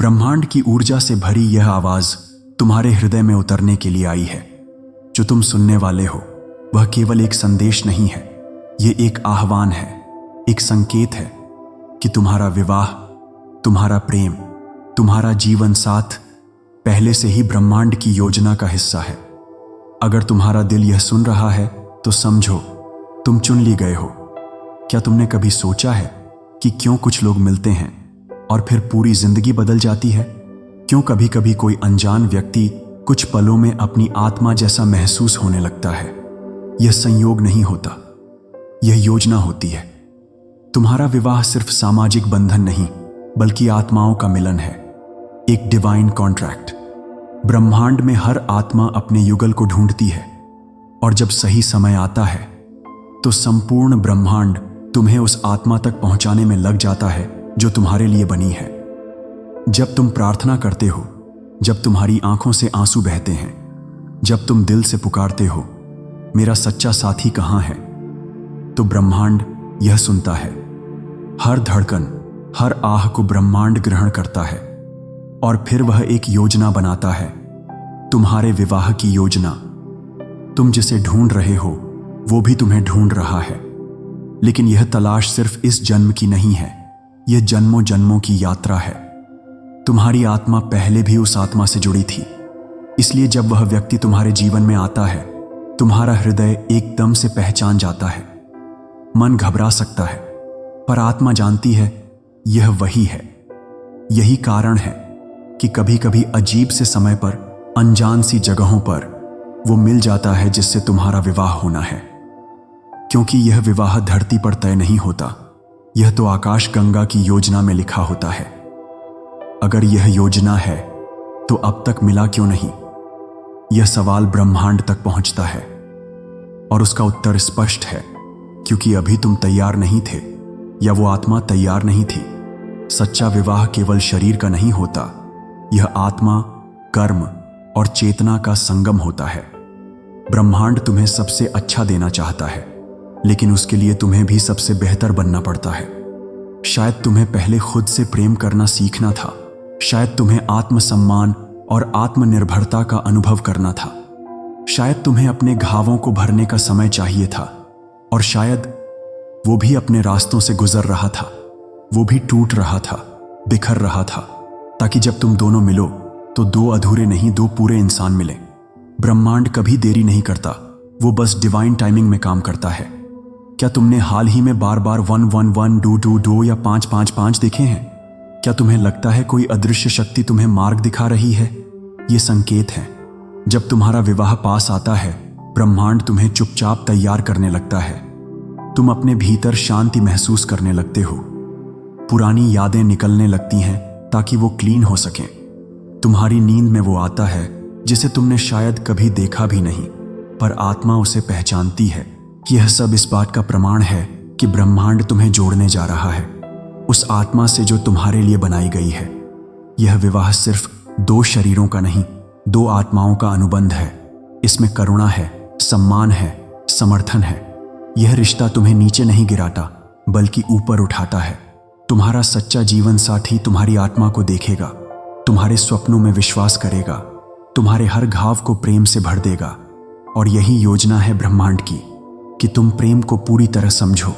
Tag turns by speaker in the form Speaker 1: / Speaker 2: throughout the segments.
Speaker 1: ब्रह्मांड की ऊर्जा से भरी यह आवाज तुम्हारे हृदय में उतरने के लिए आई है। जो तुम सुनने वाले हो वह केवल एक संदेश नहीं है, ये एक आह्वान है, एक संकेत है कि तुम्हारा विवाह, तुम्हारा प्रेम, तुम्हारा जीवन साथ पहले से ही ब्रह्मांड की योजना का हिस्सा है। अगर तुम्हारा दिल यह सुन रहा है तो समझो तुम चुन ली गए हो। क्या तुमने कभी सोचा है कि क्यों कुछ लोग मिलते हैं और फिर पूरी जिंदगी बदल जाती है? क्यों कभी कभी कोई अनजान व्यक्ति कुछ पलों में अपनी आत्मा जैसा महसूस होने लगता है? यह संयोग नहीं होता, यह योजना होती है। तुम्हारा विवाह सिर्फ सामाजिक बंधन नहीं बल्कि आत्माओं का मिलन है, एक डिवाइन कॉन्ट्रैक्ट। ब्रह्मांड में हर आत्मा अपने युगल को ढूंढती है और जब सही समय आता है तो संपूर्ण ब्रह्मांड तुम्हें उस आत्मा तक पहुंचाने में लग जाता है जो तुम्हारे लिए बनी है। जब तुम प्रार्थना करते हो, जब तुम्हारी आंखों से आंसू बहते हैं, जब तुम दिल से पुकारते हो मेरा सच्चा साथी कहां है, तो ब्रह्मांड यह सुनता है। हर धड़कन, हर आह को ब्रह्मांड ग्रहण करता है और फिर वह एक योजना बनाता है, तुम्हारे विवाह की योजना। तुम जिसे ढूंढ रहे हो वो भी तुम्हें ढूंढ रहा है, लेकिन यह तलाश सिर्फ इस जन्म की नहीं है, यह जन्मों जन्मों की यात्रा है। तुम्हारी आत्मा पहले भी उस आत्मा से जुड़ी थी, इसलिए जब वह व्यक्ति तुम्हारे जीवन में आता है तुम्हारा हृदय एकदम से पहचान जाता है। मन घबरा सकता है पर आत्मा जानती है यह वही है। यही कारण है कि कभी कभी अजीब से समय पर, अनजान सी जगहों पर वो मिल जाता है जिससे तुम्हारा विवाह होना है। क्योंकि यह विवाह धरती पर तय नहीं होता, यह तो आकाश गंगा की योजना में लिखा होता है। अगर यह योजना है तो अब तक मिला क्यों नहीं? यह सवाल ब्रह्मांड तक पहुंचता है और उसका उत्तर स्पष्ट है, क्योंकि अभी तुम तैयार नहीं थे या वो आत्मा तैयार नहीं थी। सच्चा विवाह केवल शरीर का नहीं होता, यह आत्मा, कर्म और चेतना का संगम होता है। ब्रह्मांड तुम्हें सबसे अच्छा देना चाहता है, लेकिन उसके लिए तुम्हें भी सबसे बेहतर बनना पड़ता है। शायद तुम्हें पहले खुद से प्रेम करना सीखना था, शायद तुम्हें आत्मसम्मान और आत्मनिर्भरता का अनुभव करना था, शायद तुम्हें अपने घावों को भरने का समय चाहिए था, और शायद वो भी अपने रास्तों से गुजर रहा था, वो भी टूट रहा था, बिखर रहा था, ताकि जब तुम दोनों मिलो तो दो अधूरे नहीं, दो पूरे इंसान मिले। ब्रह्मांड कभी देरी नहीं करता, वो बस डिवाइन टाइमिंग में काम करता है। क्या तुमने हाल ही में बार बार 111, 222 या 555 देखे हैं? क्या तुम्हें लगता है कोई अदृश्य शक्ति तुम्हें मार्ग दिखा रही है? ये संकेत है। जब तुम्हारा विवाह पास आता है ब्रह्मांड तुम्हें चुपचाप तैयार करने लगता है। तुम अपने भीतर शांति महसूस करने लगते हो, पुरानी यादें निकलने लगती हैं ताकि वो क्लीन हो सकें। तुम्हारी नींद में वो आता है जिसे तुमने शायद कभी देखा भी नहीं, पर आत्मा उसे पहचानती है। यह सब इस बात का प्रमाण है कि ब्रह्मांड तुम्हें जोड़ने जा रहा है उस आत्मा से जो तुम्हारे लिए बनाई गई है। यह विवाह सिर्फ दो शरीरों का नहीं, दो आत्माओं का अनुबंध है। इसमें करुणा है, सम्मान है, समर्थन है। यह रिश्ता तुम्हें नीचे नहीं गिराता बल्कि ऊपर उठाता है। तुम्हारा सच्चा जीवन साथी तुम्हारी आत्मा को देखेगा, तुम्हारे स्वप्नों में विश्वास करेगा, तुम्हारे हर घाव को प्रेम से भर देगा। और यही योजना है ब्रह्मांड की कि तुम प्रेम को पूरी तरह समझो।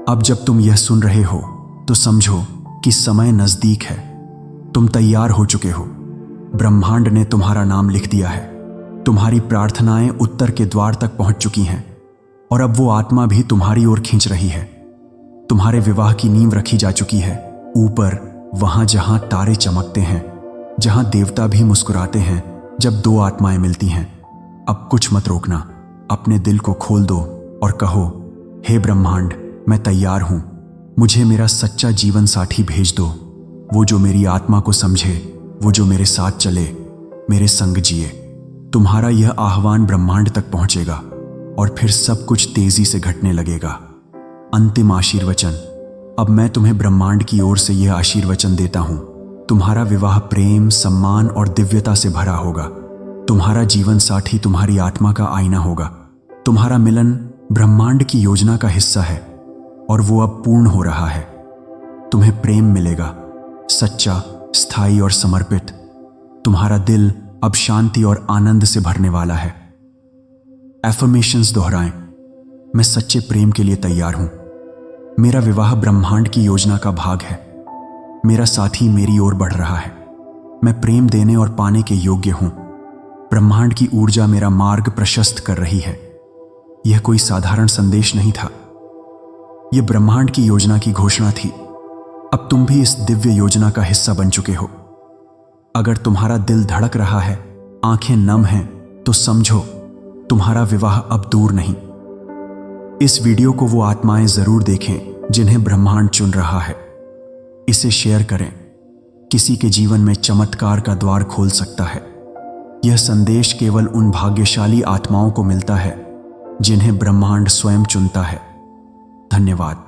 Speaker 1: अब जब तुम यह सुन रहे हो तो समझो कि समय नजदीक है, तुम तैयार हो चुके हो। ब्रह्मांड ने तुम्हारा नाम लिख दिया है, तुम्हारी प्रार्थनाएं उत्तर के द्वार तक पहुंच चुकी हैं और अब वो आत्मा भी तुम्हारी ओर खींच रही है। तुम्हारे विवाह की नींव रखी जा चुकी है, ऊपर, वहां जहां तारे चमकते हैं, जहां देवता भी मुस्कुराते हैं जब दो आत्माएं मिलती हैं। अब कुछ मत रोकना, अपने दिल को खोल दो और कहो, हे ब्रह्मांड, मैं तैयार हूं, मुझे मेरा सच्चा जीवन साथी भेज दो, वो जो मेरी आत्मा को समझे, वो जो मेरे साथ चले, मेरे संग जिए। तुम्हारा यह आह्वान ब्रह्मांड तक पहुंचेगा और फिर सब कुछ तेजी से घटने लगेगा। अंतिम आशीर्वचन। अब मैं तुम्हें ब्रह्मांड की ओर से यह आशीर्वचन देता हूं, तुम्हारा विवाह प्रेम, सम्मान और दिव्यता से भरा होगा। तुम्हारा जीवन साथी तुम्हारी आत्मा का आईना होगा। तुम्हारा मिलन ब्रह्मांड की योजना का हिस्सा है और वो अब पूर्ण हो रहा है। तुम्हें प्रेम मिलेगा, सच्चा, स्थायी और समर्पित। तुम्हारा दिल अब शांति और आनंद से भरने वाला है। एफर्मेशंस दोहराएं। मैं सच्चे प्रेम के लिए तैयार हूं। मेरा विवाह ब्रह्मांड की योजना का भाग है। मेरा साथी मेरी ओर बढ़ रहा है। मैं प्रेम देने और पाने के योग्य हूं। ब्रह्मांड की ऊर्जा मेरा मार्ग प्रशस्त कर रही है। यह कोई साधारण संदेश नहीं था, यह ब्रह्मांड की योजना की घोषणा थी। अब तुम भी इस दिव्य योजना का हिस्सा बन चुके हो। अगर तुम्हारा दिल धड़क रहा है, आंखें नम हैं, तो समझो तुम्हारा विवाह अब दूर नहीं। इस वीडियो को वो आत्माएं जरूर देखें जिन्हें ब्रह्मांड चुन रहा है। इसे शेयर करें। किसी के जीवन में चमत्कार का द्वार खोल सकता है। यह संदेश केवल उन भाग्यशाली आत्माओं को मिलता है जिन्हें ब्रह्मांड स्वयं चुनता है। धन्यवाद।